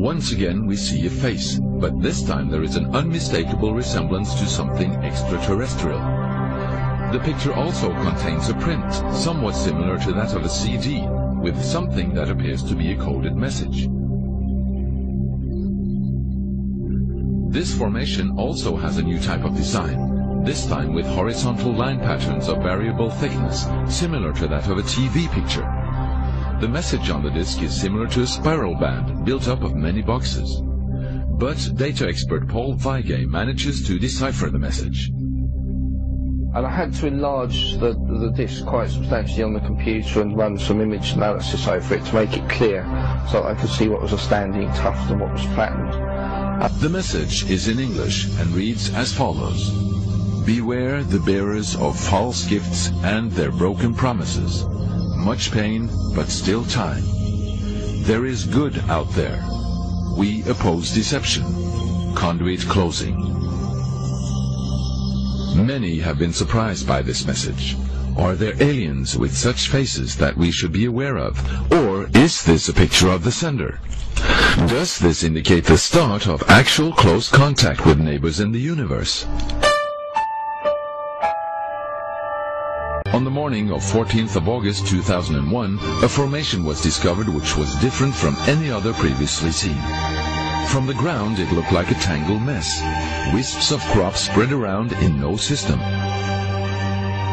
Once again we see a face, but this time there is an unmistakable resemblance to something extraterrestrial. The picture also contains a print, somewhat similar to that of a CD, with something that appears to be a coded message. This formation also has a new type of design, this time with horizontal line patterns of variable thickness, similar to that of a TV picture. The message on the disc is similar to a spiral band built up of many boxes. But data expert Paul Weige manages to decipher the message. And I had to enlarge the disc quite substantially on the computer and run some image analysis over it to make it clear so that I could see what was a standing tuft and what was flattened. The message is in English and reads as follows. Beware the bearers of false gifts and their broken promises. Much pain, but still time. There is good out there. We oppose deception. Conduit closing. Many have been surprised by this message. Are there aliens with such faces that we should be aware of? Or is this a picture of the sender? Does this indicate the start of actual close contact with neighbors in the universe? On the morning of 14th of August 2001, a formation was discovered which was different from any other previously seen. From the ground it looked like a tangled mess, wisps of crops spread around in no system.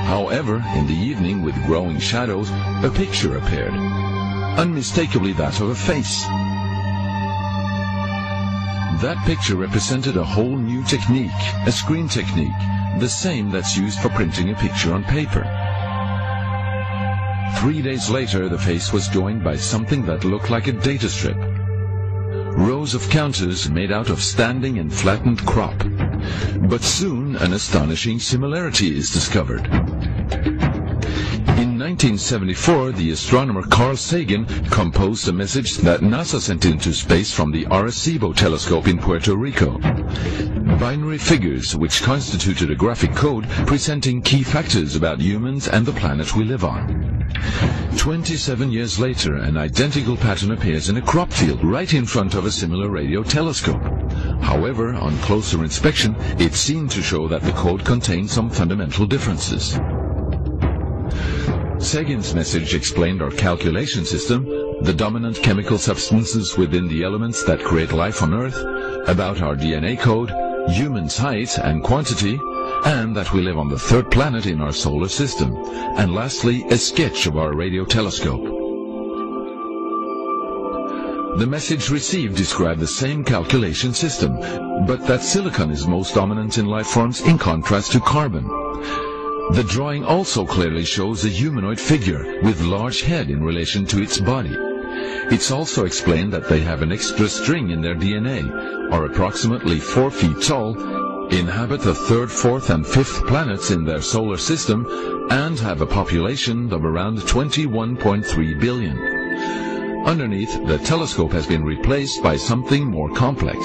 However, in the evening with growing shadows, a picture appeared, unmistakably that of a face. That picture represented a whole new technique, a screen technique, the same that's used for printing a picture on paper. 3 days later, the face was joined by something that looked like a data strip. Rows of counters made out of standing and flattened crop. But soon an astonishing similarity is discovered. In 1974, the astronomer Carl Sagan composed a message that NASA sent into space from the Arecibo telescope in Puerto Rico. Binary figures which constituted a graphic code presenting key factors about humans and the planet we live on. 27 years later, an identical pattern appears in a crop field right in front of a similar radio telescope. However, on closer inspection, it seemed to show that the code contained some fundamental differences. Sagan's message explained our calculation system, the dominant chemical substances within the elements that create life on Earth, about our DNA code, humans' height and quantity, and that we live on the third planet in our solar system, and lastly, a sketch of our radio telescope. The message received described the same calculation system, but that silicon is most dominant in life forms in contrast to carbon. The drawing also clearly shows a humanoid figure with large head in relation to its body. It's also explained that they have an extra string in their DNA, are approximately 4 feet tall, inhabit the 3rd, 4th, and 5th planets in their solar system, and have a population of around 21.3 billion. Underneath, the telescope has been replaced by something more complex.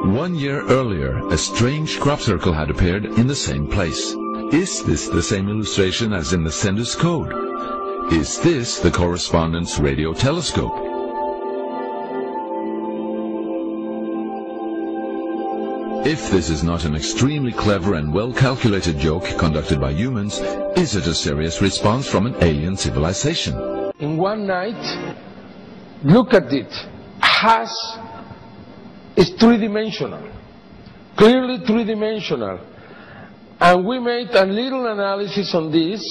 1 year earlier, a strange crop circle had appeared in the same place. Is this the same illustration as in the sender's code? Is this the correspondence radio telescope? If this is not an extremely clever and well-calculated joke conducted by humans, is it a serious response from an alien civilization? In one night, look at it, it's three-dimensional, clearly three-dimensional. And we made a little analysis on this,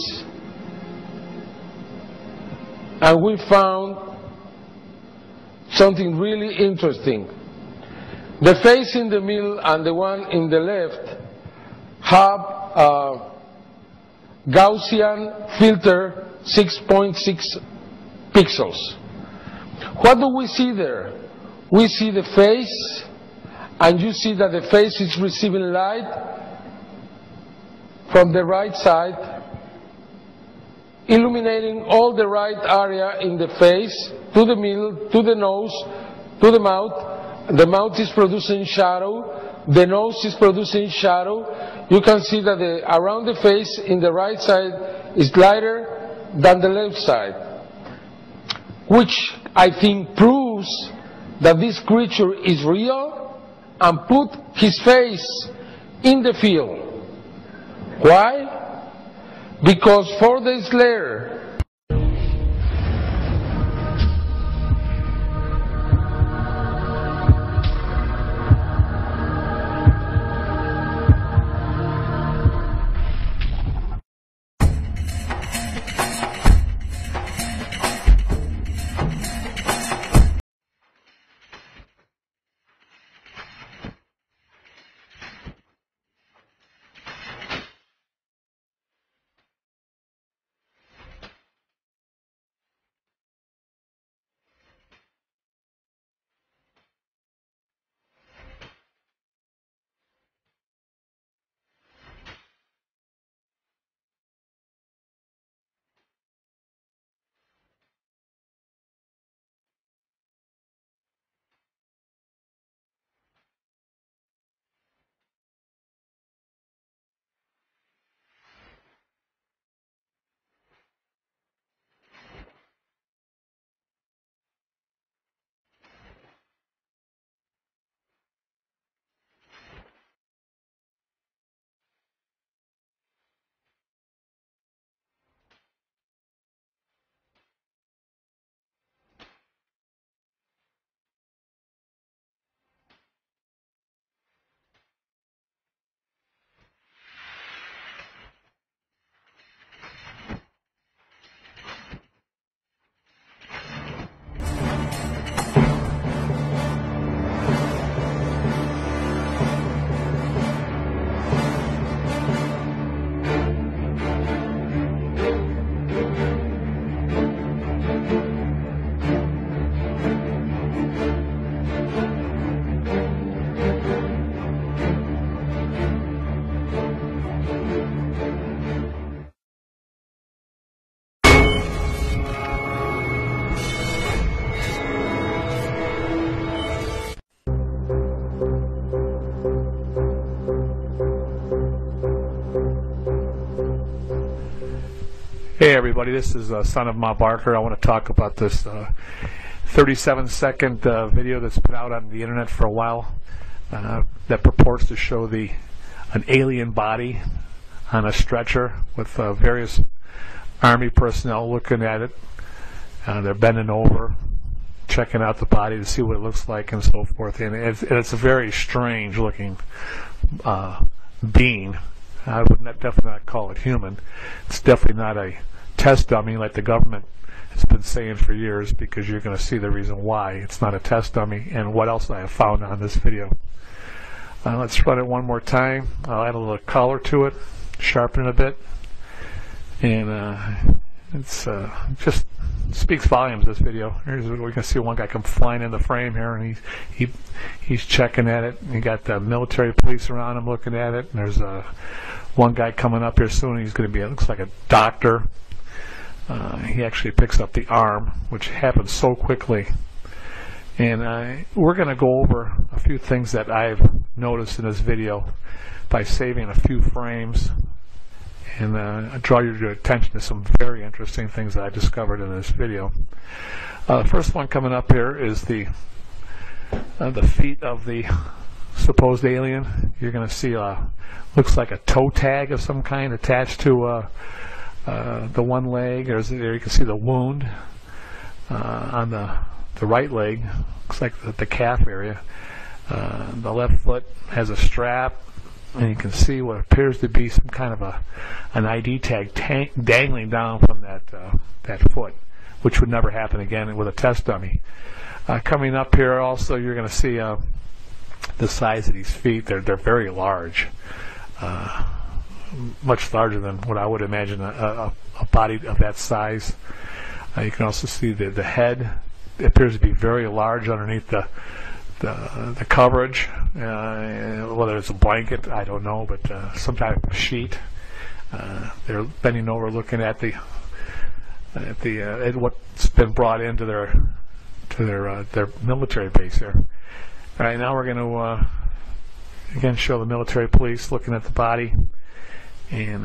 and we found something really interesting. The face in the middle and the one in the left have Gaussian filter 6.6 pixels. What do we see there? We see the face, and you see that the face is receiving light from the right side, illuminating all the right area in the face, to the middle, to the nose, to the mouth. The mouth is producing shadow, the nose is producing shadow. You can see that around the face in the right side is lighter than the left side, which I think proves proves that this creature is real and put his face in the field. Why? Because 4 days later, Hey everybody, this is Son of Ma Barker. I want to talk about this 37-second video that's put out on the internet for a while that purports to show an alien body on a stretcher with various Army personnel looking at it. They're bending over, checking out the body to see what it looks like and so forth. And it's a very strange looking being. I would definitely not call it human. It's definitely not a test dummy like the government has been saying for years, because you're going to see the reason why it's not a test dummy and what else I have found on this video. Let's run it one more time. I'll add a little color to it, sharpen it a bit, and it's just speaks volumes, this video. Here's we can see one guy come flying in the frame here, and he's checking at it. You got the military police around him looking at it, and there's one guy coming up here soon. He's going to be, it looks like a doctor. He actually picks up the arm, which happens so quickly. And we're going to go over a few things that I've noticed in this video by saving a few frames, and draw your attention to some very interesting things that I discovered in this video. The first one coming up here is the feet of the supposed alien. You're going to see looks like a toe tag of some kind attached to the one leg. There you can see the wound on the right leg. Looks like the calf area. The left foot has a strap, and you can see what appears to be some kind of an ID tag dangling down from that foot, which would never happen again with a test dummy. Coming up here also, you're going to see the size of these feet. They're very large, much larger than what I would imagine a body of that size. You can also see the head. It appears to be very large underneath the coverage, whether it's a blanket, I don't know, but some type of sheet. They're bending over looking at what's been brought into their military base here. All right, now we're going to again show the military police looking at the body, and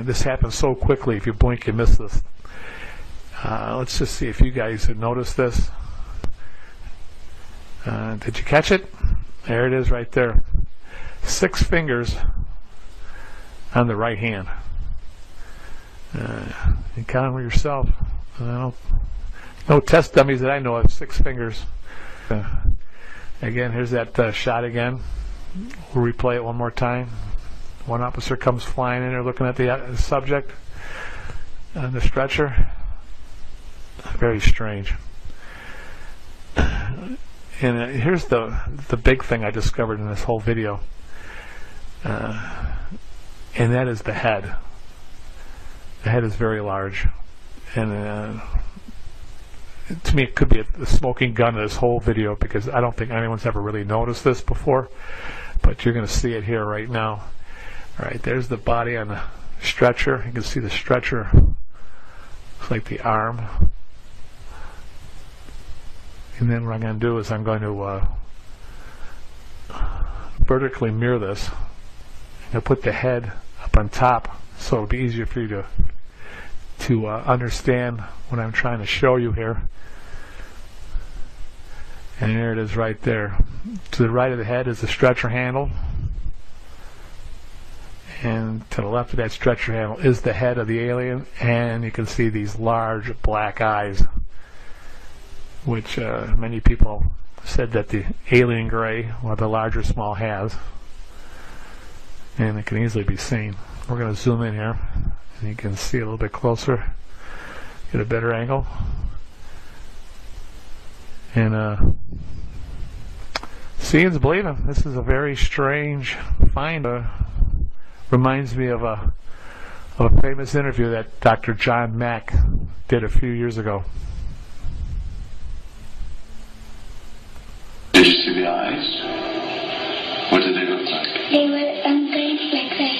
this happens so quickly. If you blink, you miss this. Let's just see if you guys have noticed this. Did you catch it? There it is right there. 6 fingers on the right hand. You count them yourself. No test dummies that I know of, 6 fingers. Again, here's that shot again. We'll replay it one more time. One officer comes flying in there looking at the subject on the stretcher. Very strange. And here's the big thing I discovered in this whole video. And that is the head. The head is very large. And to me, it could be a smoking gun in this whole video, because I don't think anyone's ever really noticed this before. But you're going to see it here right now. All right, there's the body on the stretcher. You can see the stretcher. Looks like the arm. And then what I'm going to do is I'm going to vertically mirror this. I'm going to put the head up on top, so it'll be easier for you to understand what I'm trying to show you here. And there it is right there. To the right of the head is the stretcher handle. And to the left of that stretcher handle is the head of the alien. And you can see these large black eyes, which many people said that the alien gray, or the larger small, has. And it can easily be seen. We're going to zoom in here, and you can see a little bit closer, get a better angle. And seeing's believing. This is a very strange find. Reminds me of a famous interview that Dr. John Mack did a few years ago. Did you see the eyes? What did they look like? They were green like that.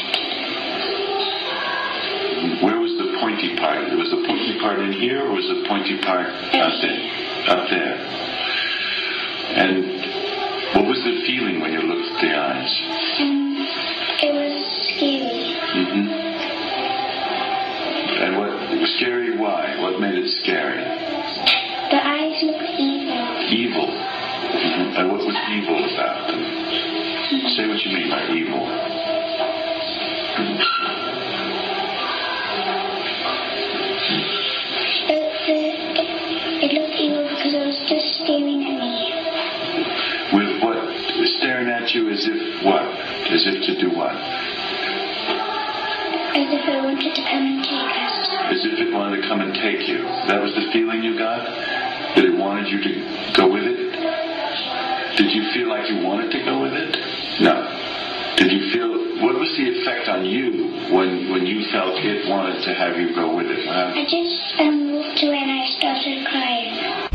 Where was the pointy part? Was the pointy part in here, or was the pointy part up there? And what was the feeling when you looked at the eyes? It was scary. Mm-hmm. And what was scary? Why? What made it scary? The eyes looked evil. Evil. Mm-hmm. And what was evil about them? Say what you mean by evil. It looked evil because it was just staring at me. With what? Staring at you as if what? As if to do what? As if it wanted to come and take us. As if it wanted to come and take you. That was the feeling you got? That it wanted you to go with it? Did you feel like you wanted to go with it? No. Did you feel, what was the effect on you when you felt it wanted to have you go with it? I just moved away and I started crying.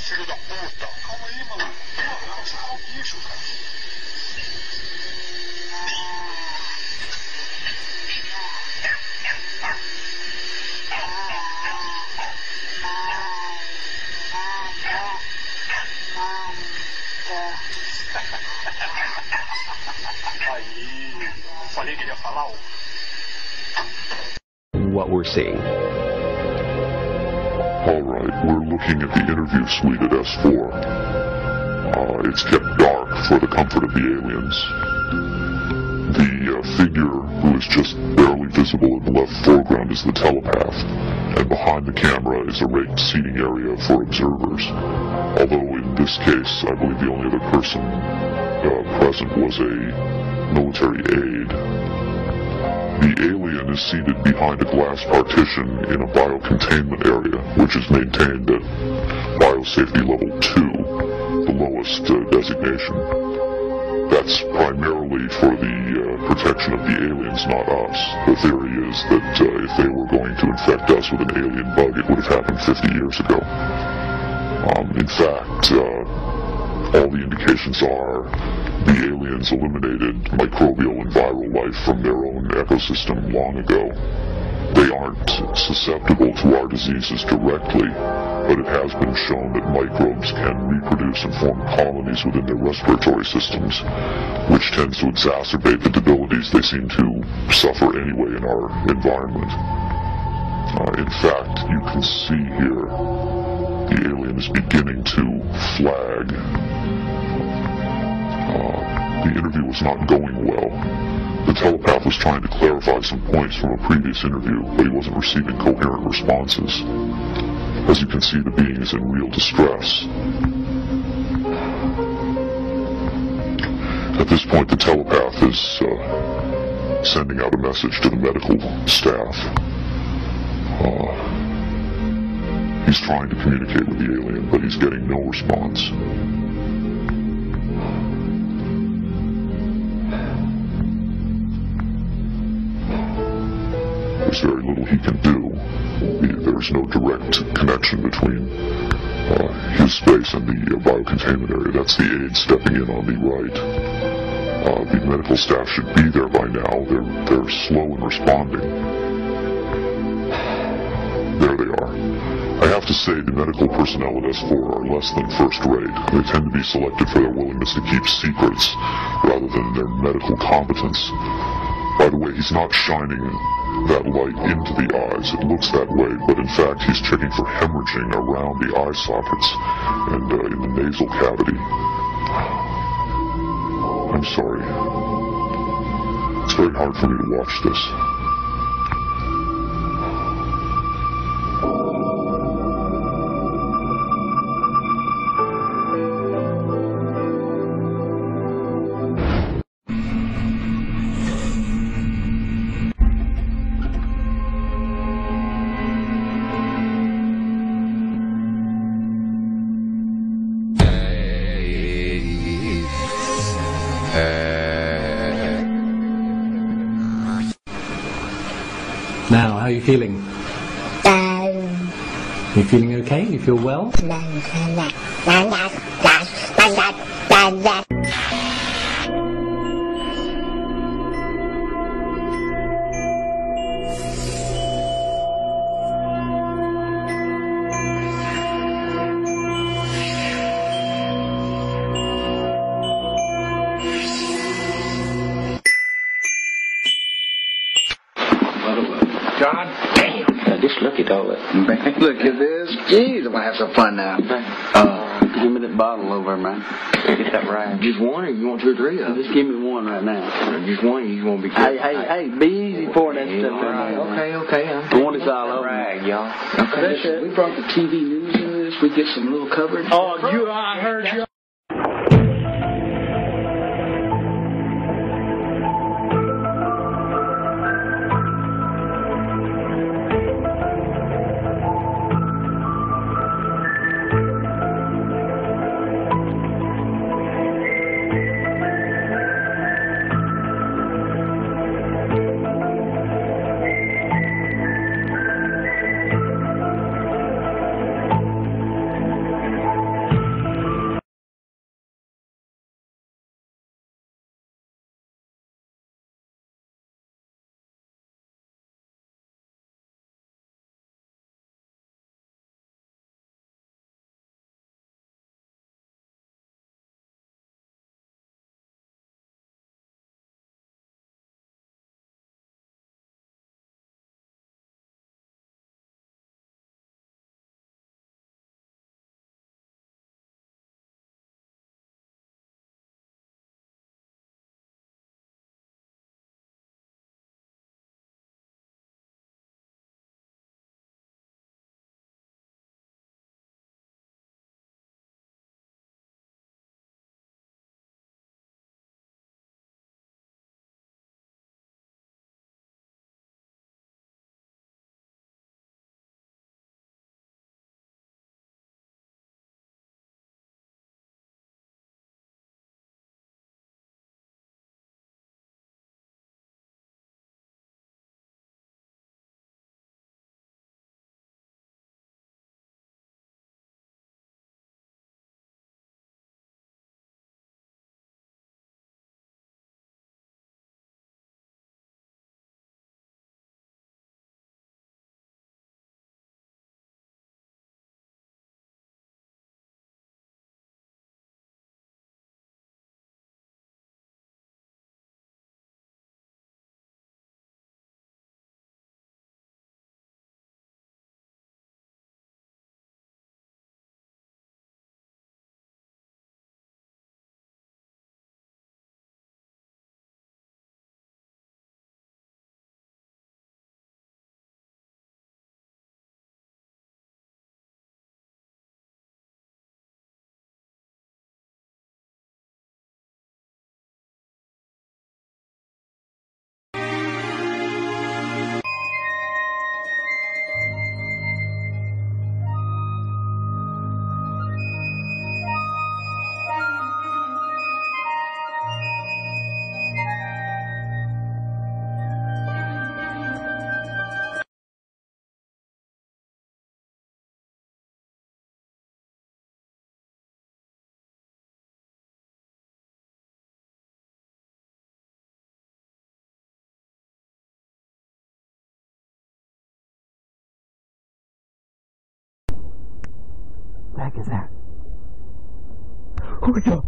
是个养猪的，高危吗？要是好艺术才行。What we're seeing. All right, we're looking at the interview suite at S4. It's kept dark for the comfort of the aliens. The figure who is just barely visible in the left foreground is the telepath, and behind the camera is a raked seating area for observers. Although in this case, I believe the only other person present was a military aide. The alien is seated behind a glass partition in a biocontainment area, which is maintained at biosafety level 2, the lowest designation. That's primarily for the protection of the aliens, not us. The theory is that if they were going to infect us with an alien bug, it would have happened 50 years ago. In fact, all the indications are the aliens eliminated microbial and viral life from their own ecosystem long ago. They aren't susceptible to our diseases directly, but it has been shown that microbes can reproduce and form colonies within their respiratory systems, which tends to exacerbate the debilities they seem to suffer anyway in our environment. In fact, you can see here the alien is beginning to flag. The interview was not going well. The telepath was trying to clarify some points from a previous interview, but he wasn't receiving coherent responses. As you can see, the being is in real distress. At this point, the telepath is sending out a message to the medical staff. He's trying to communicate with the alien, but he's getting no response. There's very little he can do. There's no direct connection between his space and the biocontainment area. That's the aide stepping in on the right. The medical staff should be there by now. They're slow in responding. There they are. I have to say the medical personnel at S4 are less than first rate. They tend to be selected for their willingness to keep secrets rather than their medical competence. By the way, he's not shining that light into the eyes. It looks that way, but in fact he's checking for hemorrhaging around the eye sockets and in the nasal cavity. I'm sorry. It's very hard for me to watch this. Now, how are you feeling? You feeling okay? You feel well? God damn. Just look at all that. Look at this. Jeez, I'm going to have some fun now. Give me that bottle over, man. Get that rag. Just one, or you want two or three of them? Just give me one right now. Just one, you won't be careful. Hey, be easy pouring that stuff in. Okay. The one that's all over. Rag, y'all. Okay, we brought the TV news in this. We get some little coverage. Oh, I heard you. the heck is that? Oh my god!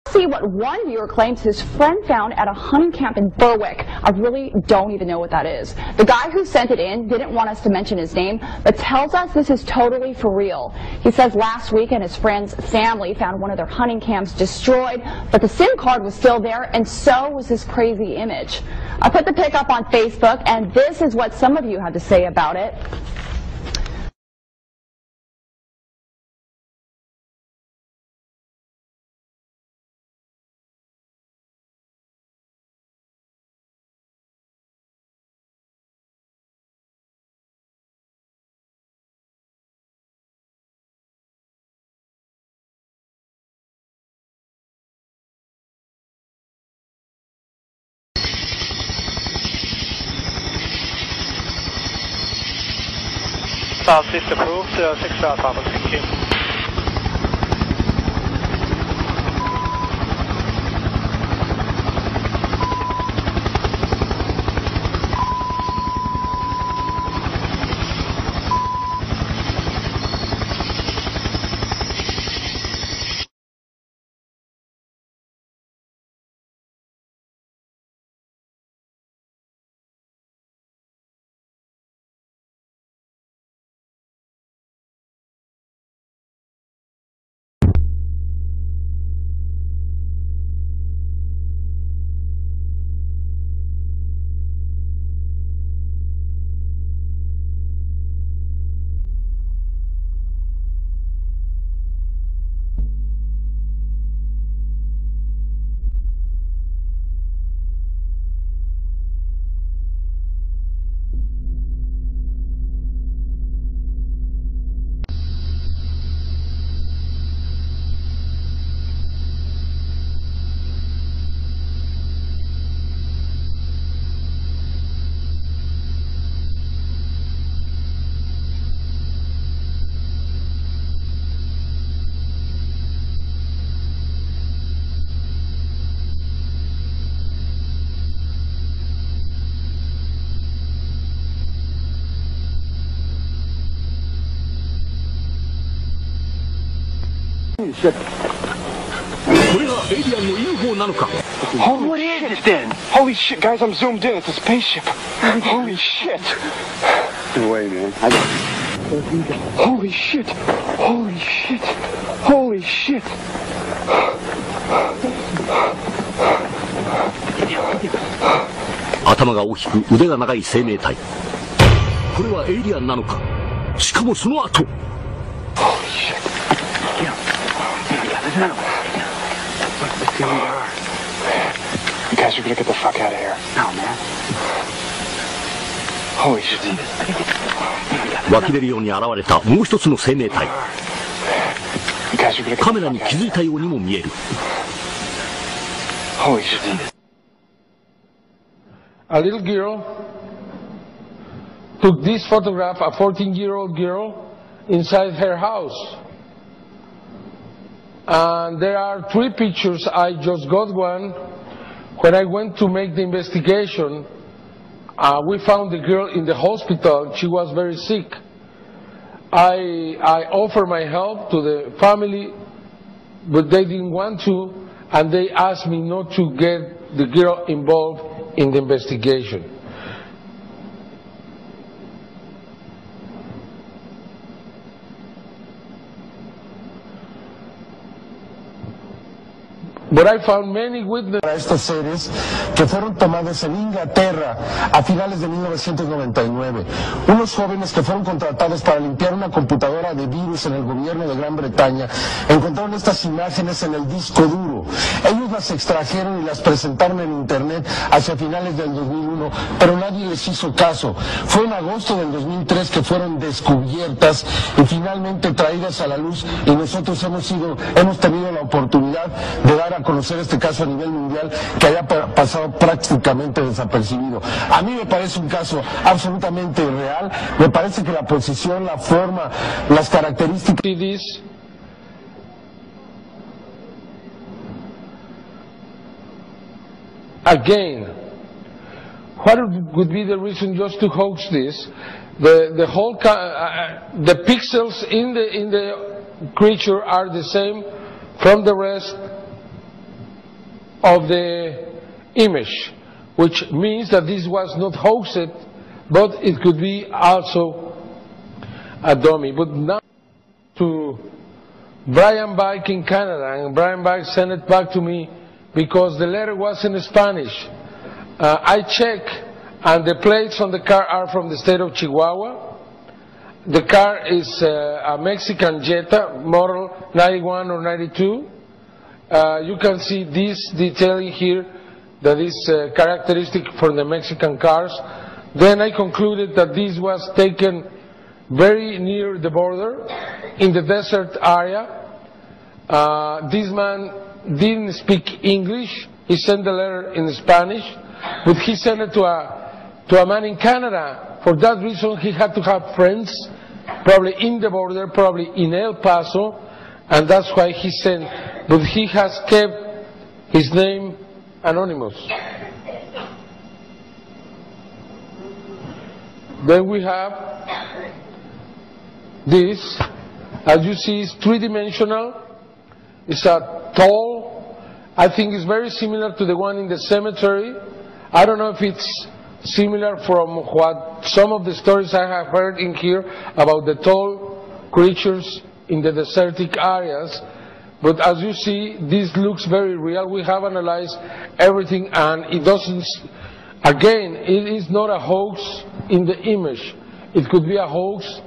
See what one viewer claims his friend found at a hunting camp in Berwick. I really don't even know what that is. The guy who sent it in didn't want us to mention his name, but tells us this is totally for real. He says last weekend his friend's family found one of their hunting camps destroyed, but the SIM card was still there, and so was this crazy image. I put the pic up on Facebook, and this is what some of you had to say about it. South East approved, 6 Papa, thank you. Holy shit. What is it then? Holy shit, guys, I'm zoomed in. It's a spaceship. Holy shit. No way, man. Holy shit. Holy shit. Holy shit. 頭が大きく腕が長い生命体。これはエイリアンなのか。しかもその後。Holy shit. Listen up. Let's see who we are. You guys are gonna get the fuck out of here. No, man. Holy shit. 湧き出るように現れたもう一つの生命体。カメラに気づいたようにも見える。Holy shit. A little girl took this photograph, a 14-year-old girl, inside her house. And there are 3 pictures. I just got one. When I went to make the investigation, we found the girl in the hospital. She was very sick. I offered my help to the family, but they didn't want to, and they asked me not to get the girl involved in the investigation. But I found many witnesses. Para estos seres que fueron tomados en Inglaterra a finales de 1999. Unos jóvenes que fueron contratados para limpiar una computadora de virus en el gobierno de Gran Bretaña encontraron estas imágenes en el disco duro. Ellos las extrajeron y las presentaron en internet hacia finales del 2001, pero nadie les hizo caso. Fue en agosto del 2003 que fueron descubiertas y finalmente traídas a la luz, y nosotros hemos tenido la oportunidad de dar a conocer este caso a nivel mundial, que haya pasado prácticamente desapercibido. A mí me parece un caso absolutamente real. Me parece que la posición, la forma, las características. Again, what would be the reason just to hoax this? The pixels in the creature are the same from the rest of the image, which means that this was not hoaxed, but it could be also a dummy. But now to Brian Bike in Canada, and Brian Bike sent it back to me because the letter was in Spanish. I checked, and the plates on the car are from the state of Chihuahua. The car is a Mexican Jetta, model 91 or 92. You can see this detailing here that is characteristic for the Mexican cars. Then I concluded that this was taken very near the border, in the desert area. This man didn't speak English. He sent the letter in Spanish, but he sent it to a man in Canada. For that reason, he had to have friends, probably in the border, probably in El Paso, and that's why he sent. But he has kept his name anonymous. Then we have this. As you see, it's three-dimensional. It's a tall. I think it's very similar to the one in the cemetery. I don't know if it's similar from what some of the stories I have heard in here about the tall creatures in the desertic areas. But as you see, this looks very real. We have analyzed everything, and it doesn't. Again, it is not a hoax in the image. It could be a hoax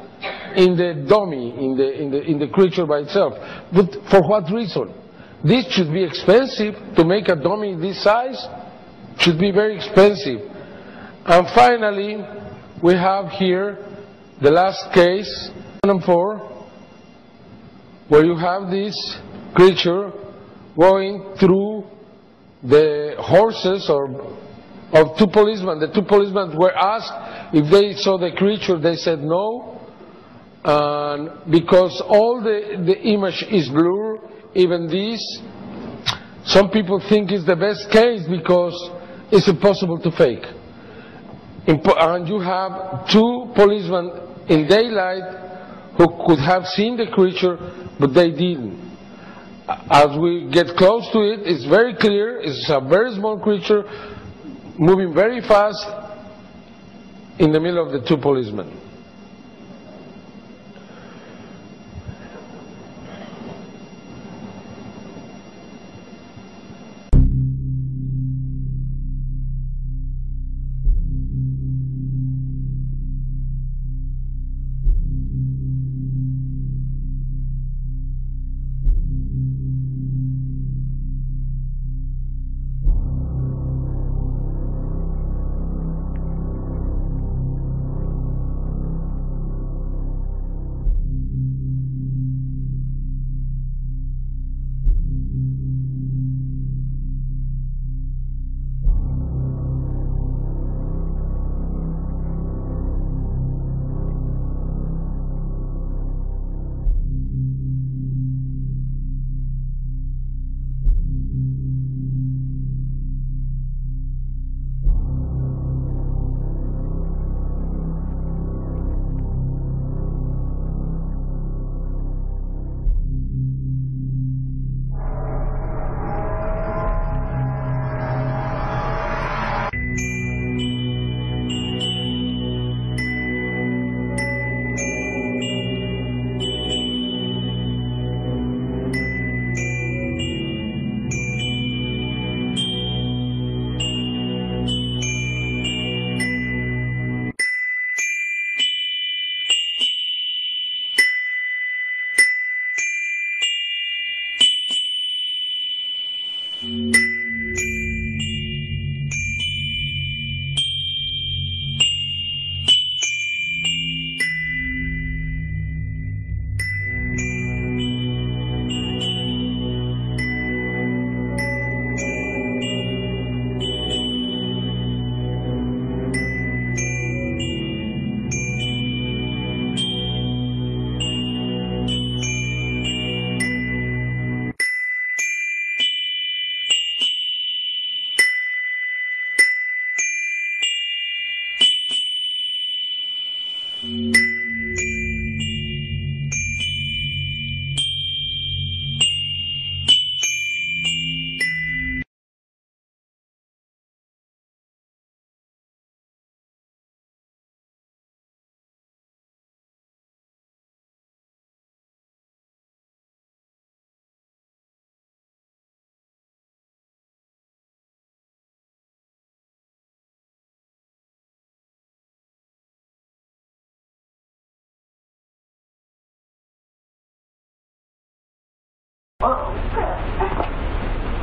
in the dummy, in the creature by itself. But for what reason? This should be expensive. To make a dummy this size should be very expensive. And finally, we have here the last case, 4, where you have this creature going through the horses of two policemen. The two policemen were asked if they saw the creature. They said no. And because all the image is blurred, even this, some people think it's the best case because it's impossible to fake. And you have two policemen in daylight who could have seen the creature, but they didn't. As we get close to it, it's very clear. It's a very small creature moving very fast in the middle of the two policemen.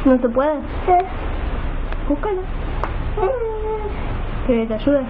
No se puede. Búscala. Que te ayude.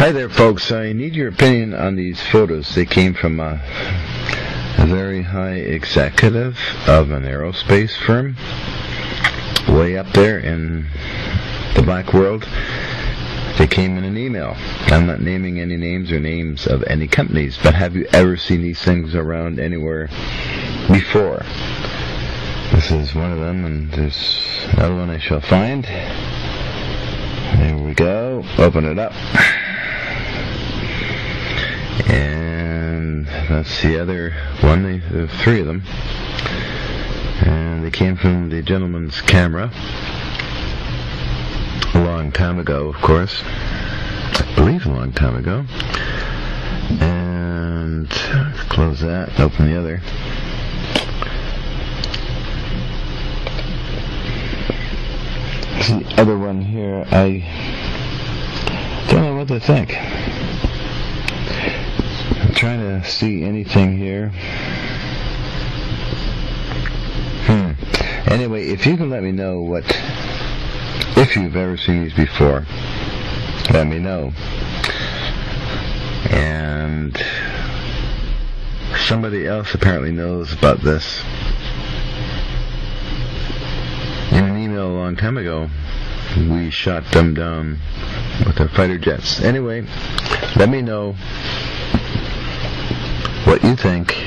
Hi there, folks. I need your opinion on these photos. They came from a very high executive of an aerospace firm way up there in the black world. They came in an email. I'm not naming any names or names of any companies, but have you ever seen these things around anywhere before? This is one of them, and there's another one I shall find. There we go. Open it up. And that's the other one. There are three of them. And they came from the gentleman's camera. A long time ago, of course. I believe a long time ago. And let's close that, open the other. The other one here, I don't know what to think. I'm trying to see anything here. Anyway, if you can let me know if you've ever seen these before, let me know. And somebody else apparently knows about this. In an email a long time ago, we shot them down with our fighter jets. Anyway, let me know what you think.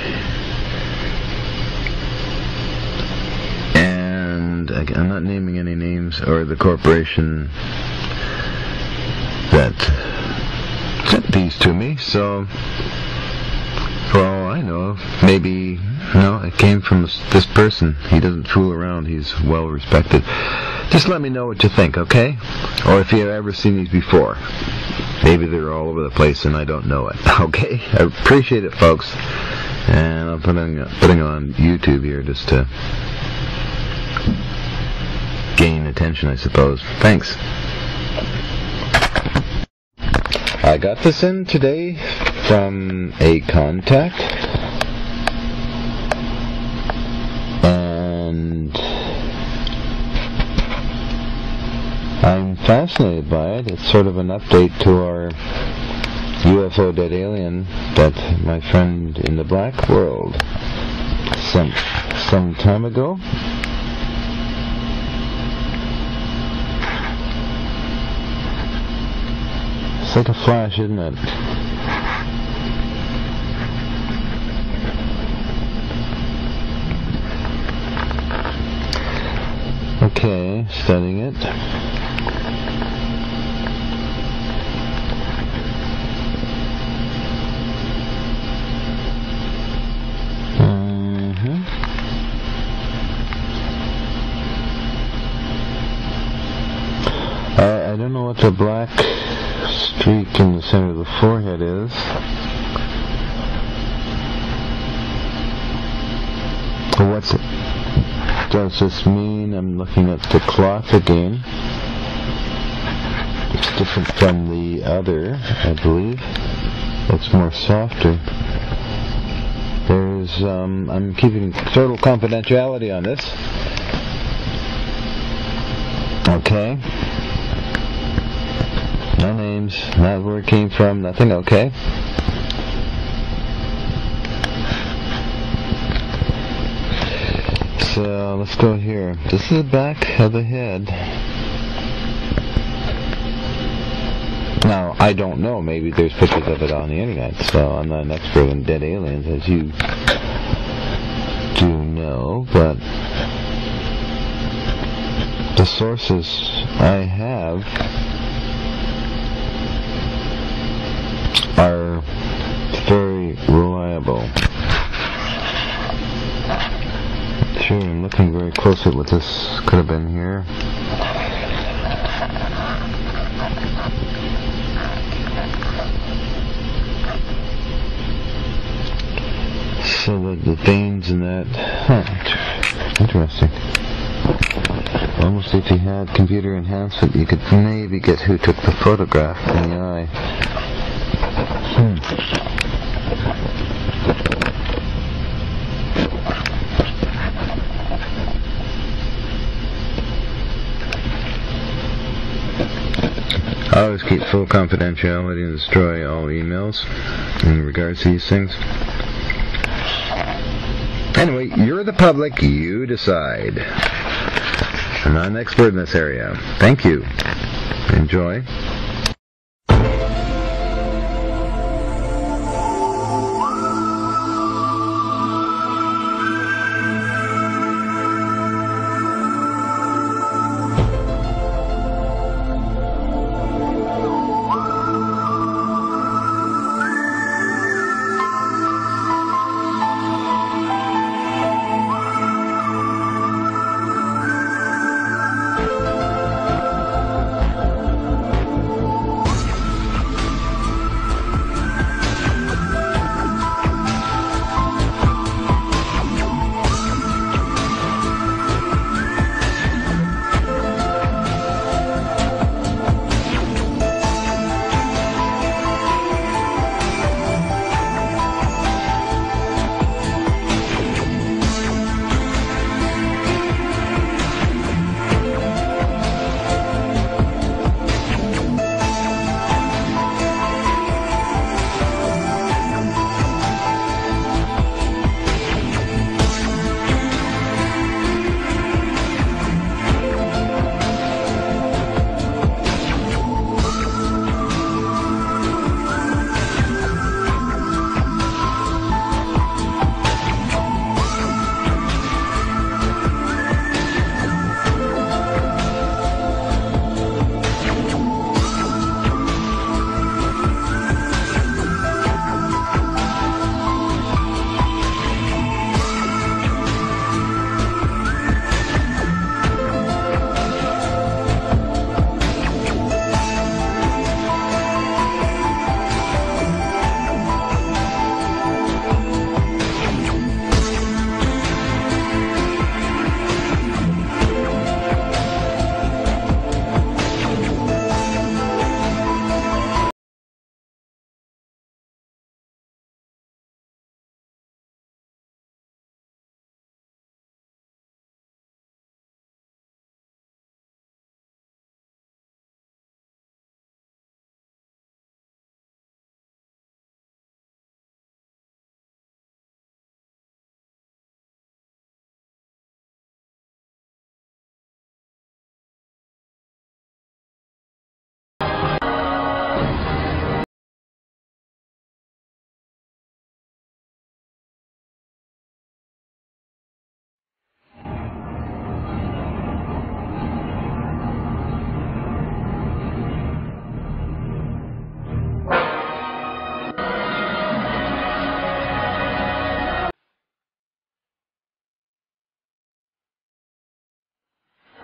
And I'm not naming any names or the corporation that sent these to me, so for all I know, maybe it came from this person. He doesn't fool around. He's well respected. Just let me know what you think, okay? Or if you've ever seen these before. Maybe they're all over the place and I don't know it. Okay? I appreciate it, folks. And I'm putting on YouTube here just to gain attention, I suppose. Thanks. I got this in today from a contact. And I'm fascinated by it. It's sort of an update to our UFO dead alien that my friend in the black world sent some time ago. It's like a flash, isn't it? Okay, studying it. I don't know what the black streak in the center of the forehead is. What's it? Does this mean? I'm looking at the cloth again. It's different from the other, I believe. It's more softer. There's, I'm keeping total confidentiality on this. Okay. No names, not where it came from, nothing, okay. So, let's go here. This is the back of the head. Now, I don't know, maybe there's pictures of it on the internet, so I'm not an expert in dead aliens, as you do know, but the sources I have are very reliable. Sure, I'm looking very close at what this could have been here. So the veins in that, interesting. Almost if you had computer enhancement, you could maybe get who took the photograph in the eye. Always keep full confidentiality and destroy all emails in regards to these things. Anyway, you're the public, you decide. I'm not an expert in this area. Thank you. Enjoy.